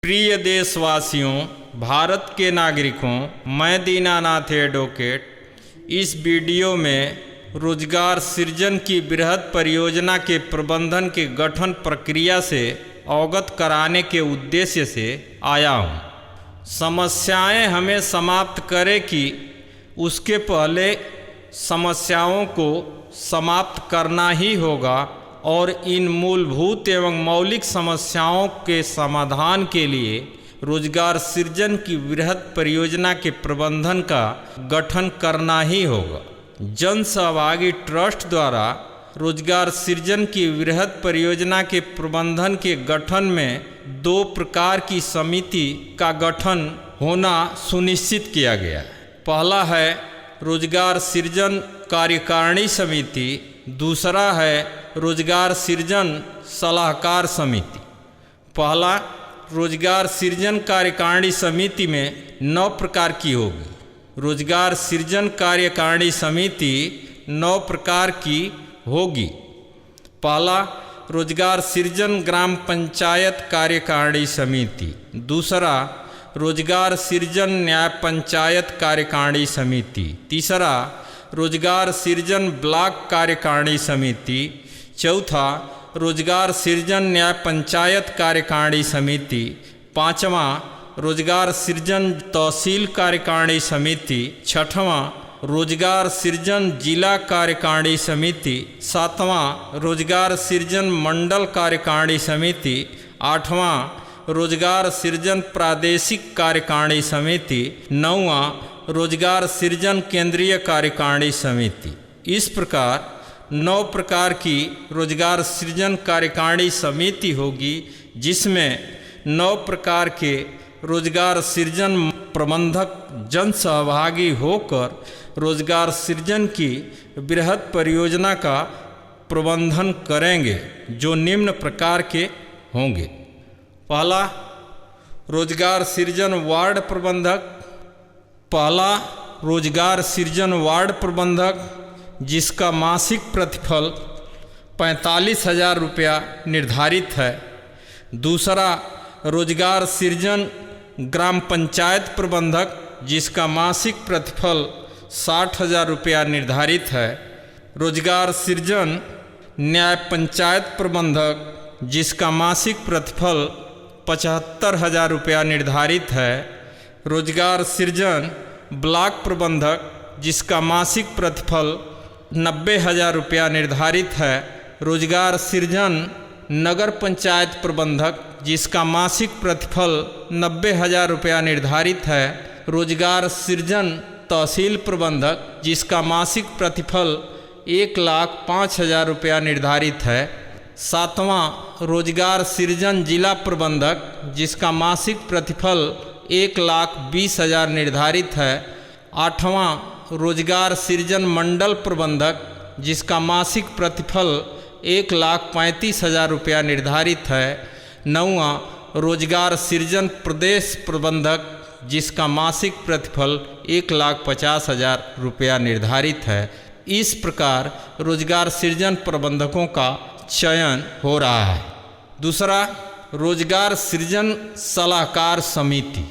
प्रिय देशवासियों, भारत के नागरिकों, मैं दीनानाथ एडवोकेट इस वीडियो में रोजगार सृजन की बृहद परियोजना के प्रबंधन के गठन प्रक्रिया से अवगत कराने के उद्देश्य से आया हूँ। समस्याएं हमें समाप्त करें कि उसके पहले समस्याओं को समाप्त करना ही होगा और इन मूलभूत एवं मौलिक समस्याओं के समाधान के लिए रोजगार सृजन की बृहद परियोजना के प्रबंधन का गठन करना ही होगा। जन सहभागी ट्रस्ट द्वारा रोजगार सृजन की बृहद परियोजना के प्रबंधन के गठन में 2 प्रकार की समिति का गठन होना सुनिश्चित किया गया है। पहला है रोजगार सृजन कार्यकारिणी समिति, दूसरा है रोजगार सृजन सलाहकार समिति। पहला रोजगार सृजन कार्यकारिणी समिति में 9 प्रकार की होगी। रोजगार सृजन कार्यकारिणी समिति 9 प्रकार की होगी। पहला रोजगार सृजन ग्राम पंचायत कार्यकारिणी समिति, दूसरा रोजगार सृजन न्याय पंचायत कार्यकारिणी समिति, तीसरा रोजगार सृजन ब्लॉक कार्यकारिणी समिति, चौथा रोजगार सृजन न्याय पंचायत कार्यकारिणी समिति, पांचवा रोजगार सृजन तहसील कार्यकारिणी समिति, छठवां रोजगार सृजन जिला कार्यकारिणी समिति, सातवां रोजगार सृजन मंडल कार्यकारिणी समिति, आठवां रोजगार सृजन प्रादेशिक कार्यकारिणी समिति, नौवां रोजगार सृजन केंद्रीय कार्यकारिणी समिति। इस प्रकार 9 प्रकार की रोजगार सृजन कार्यकारिणी समिति होगी, जिसमें 9 प्रकार के रोजगार सृजन प्रबंधक जन सहभागी होकर रोजगार सृजन की बृहद परियोजना का प्रबंधन करेंगे, जो निम्न प्रकार के होंगे। पहला रोजगार सृजन वार्ड प्रबंधक। पहला रोजगार सृजन वार्ड प्रबंधक, जिसका मासिक प्रतिफल 45,000 रुपया निर्धारित है। दूसरा रोजगार सृजन ग्राम पंचायत प्रबंधक, जिसका मासिक प्रतिफल 60,000 रुपया निर्धारित है। रोजगार सृजन न्याय पंचायत प्रबंधक, जिसका मासिक प्रतिफल 75,000 रुपया निर्धारित है। रोजगार सृजन ब्लॉक प्रबंधक, जिसका मासिक प्रतिफल 90,000 रुपया निर्धारित है। रोजगार सृजन नगर पंचायत प्रबंधक, जिसका मासिक प्रतिफल 90,000 रुपया निर्धारित है। रोजगार सृजन तहसील प्रबंधक, जिसका मासिक प्रतिफल 1,05,000 रुपया निर्धारित है। सातवां रोजगार सृजन जिला प्रबंधक, जिसका मासिक प्रतिफल 1,20,000 निर्धारित है। आठवां रोजगार सृजन मंडल प्रबंधक, जिसका मासिक प्रतिफल 1,35,000 रुपया निर्धारित है। नौवां रोजगार सृजन प्रदेश प्रबंधक, जिसका मासिक प्रतिफल 1,50,000 रुपया निर्धारित है। इस प्रकार रोजगार सृजन प्रबंधकों का चयन हो रहा है। दूसरा रोजगार सृजन सलाहकार समिति।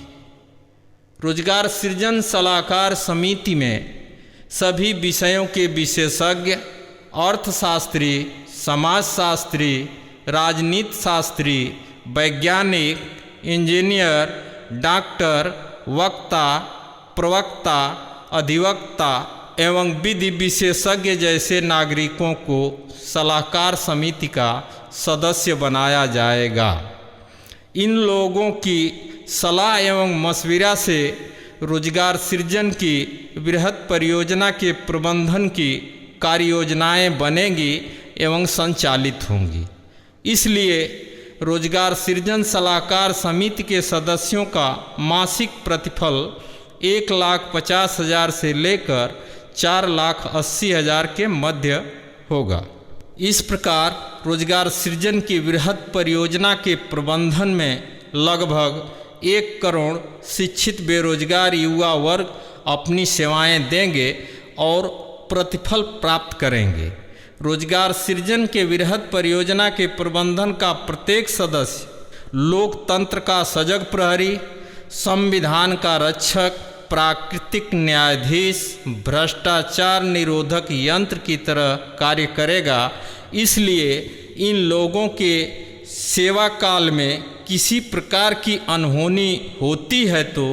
रोजगार सृजन सलाहकार समिति में सभी विषयों के विशेषज्ञ, अर्थशास्त्री, समाजशास्त्री, राजनीति शास्त्री, वैज्ञानिक, इंजीनियर, डॉक्टर, वक्ता, प्रवक्ता, अधिवक्ता एवं विधि विशेषज्ञ जैसे नागरिकों को सलाहकार समिति का सदस्य बनाया जाएगा। इन लोगों की सलाह एवं मशविरा से रोजगार सृजन की बृहद परियोजना के प्रबंधन की कार्ययोजनाएं बनेंगी एवं संचालित होंगी। इसलिए रोजगार सृजन सलाहकार समिति के सदस्यों का मासिक प्रतिफल 1,50,000 से लेकर 4,80,000 के मध्य होगा। इस प्रकार रोजगार सृजन की बृहद परियोजना के प्रबंधन में लगभग 1 करोड़ शिक्षित बेरोजगार युवा वर्ग अपनी सेवाएं देंगे और प्रतिफल प्राप्त करेंगे। रोजगार सृजन के बृहद परियोजना के प्रबंधन का प्रत्येक सदस्य लोकतंत्र का सजग प्रहरी, संविधान का रक्षक, प्राकृतिक न्यायाधीश, भ्रष्टाचार निरोधक यंत्र की तरह कार्य करेगा। इसलिए इन लोगों के सेवा काल में किसी प्रकार की अनहोनी होती है तो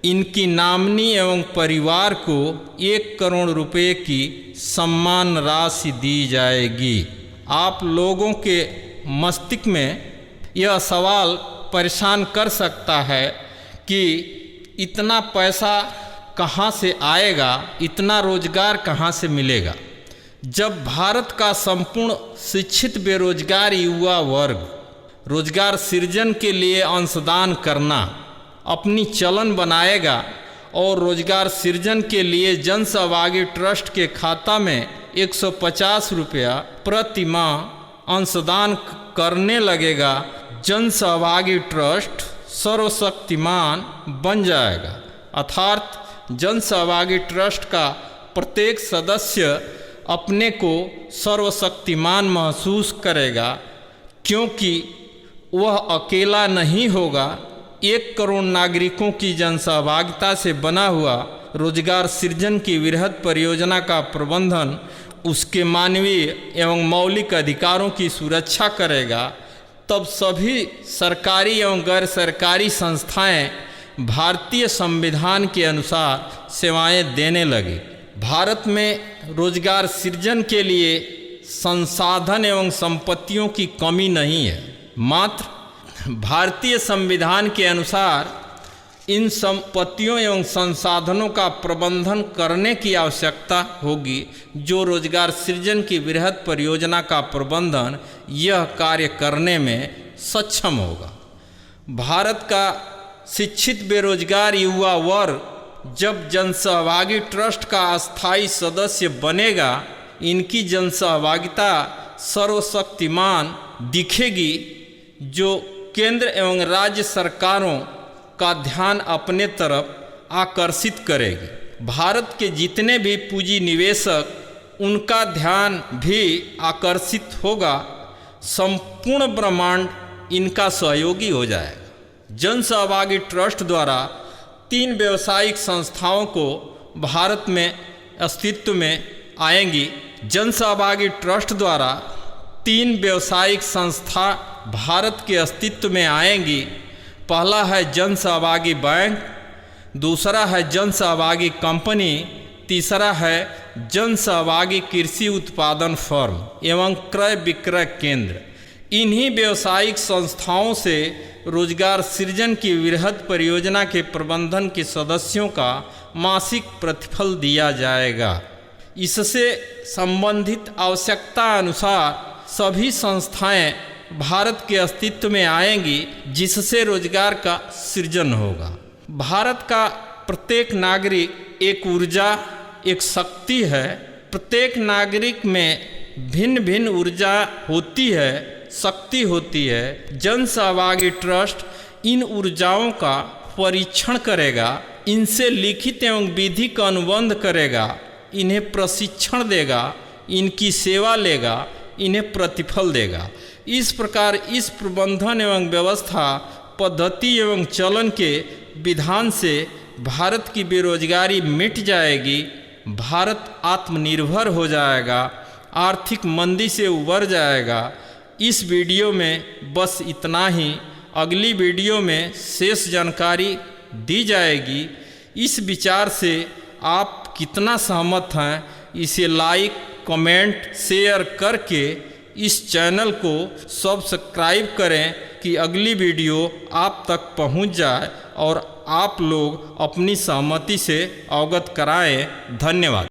इनकी नामनी एवं परिवार को 1 करोड़ रुपए की सम्मान राशि दी जाएगी। आप लोगों के मस्तिष्क में यह सवाल परेशान कर सकता है कि इतना पैसा कहाँ से आएगा, इतना रोजगार कहाँ से मिलेगा। जब भारत का संपूर्ण शिक्षित बेरोजगार युवा वर्ग रोजगार सृजन के लिए अंशदान करना अपनी चलन बनाएगा और रोजगार सृजन के लिए जन सहभागी ट्रस्ट के खाता में 150 रुपया प्रति माह अंशदान करने लगेगा, जन सहभागी ट्रस्ट सर्वशक्तिमान बन जाएगा। अर्थात जन सहभागी ट्रस्ट का प्रत्येक सदस्य अपने को सर्वशक्तिमान महसूस करेगा, क्योंकि वह अकेला नहीं होगा। 1 करोड़ नागरिकों की जनसहभागिता से बना हुआ रोजगार सृजन की वृहद परियोजना का प्रबंधन उसके मानवीय एवं मौलिक अधिकारों की सुरक्षा करेगा। तब सभी सरकारी एवं गैर सरकारी संस्थाएं भारतीय संविधान के अनुसार सेवाएं देने लगी। भारत में रोजगार सृजन के लिए संसाधन एवं संपत्तियों की कमी नहीं है, मात्र भारतीय संविधान के अनुसार इन संपत्तियों एवं संसाधनों का प्रबंधन करने की आवश्यकता होगी। जो रोजगार सृजन की वृहद परियोजना का प्रबंधन यह कार्य करने में सक्षम होगा। भारत का शिक्षित बेरोजगार युवा वर्ग जब जनसहभागी ट्रस्ट का अस्थायी सदस्य बनेगा, इनकी जनसहभागिता सर्वशक्तिमान दिखेगी, जो केंद्र एवं राज्य सरकारों का ध्यान अपने तरफ आकर्षित करेगी। भारत के जितने भी पूंजी निवेशक उनका ध्यान भी आकर्षित होगा। संपूर्ण ब्रह्मांड इनका सहयोगी हो जाएगा। जन सहभागी ट्रस्ट द्वारा 3 व्यावसायिक संस्थाओं को भारत में अस्तित्व में आएंगी। जन सहभागी ट्रस्ट द्वारा 3 व्यावसायिक संस्था भारत के अस्तित्व में आएंगी। पहला है जन सहभागी बैंक, दूसरा है जन सहभागी कंपनी, तीसरा है जन सहभागी कृषि उत्पादन फर्म एवं क्रय विक्रय केंद्र। इन्हीं व्यावसायिक संस्थाओं से रोजगार सृजन की वृहद परियोजना के प्रबंधन के सदस्यों का मासिक प्रतिफल दिया जाएगा। इससे संबंधित आवश्यकता अनुसार सभी संस्थाएं भारत के अस्तित्व में आएंगी, जिससे रोजगार का सृजन होगा। भारत का प्रत्येक नागरिक एक ऊर्जा, एक शक्ति है। प्रत्येक नागरिक में भिन्न भिन्न ऊर्जा होती है, शक्ति होती है। जन सहभागी ट्रस्ट इन ऊर्जाओं का परीक्षण करेगा, इनसे लिखित एवं विधिक अनुबंध करेगा, इन्हें प्रशिक्षण देगा, इनकी सेवा लेगा, इन्हें प्रतिफल देगा। इस प्रकार इस प्रबंधन एवं व्यवस्था पद्धति एवं चलन के विधान से भारत की बेरोजगारी मिट जाएगी, भारत आत्मनिर्भर हो जाएगा, आर्थिक मंदी से उबर जाएगा। इस वीडियो में बस इतना ही। अगली वीडियो में शेष जानकारी दी जाएगी। इस विचार से आप कितना सहमत हैं, इसे लाइक, कमेंट, शेयर करके इस चैनल को सब्सक्राइब करें कि अगली वीडियो आप तक पहुंच जाए और आप लोग अपनी सहमति से अवगत कराएं। धन्यवाद।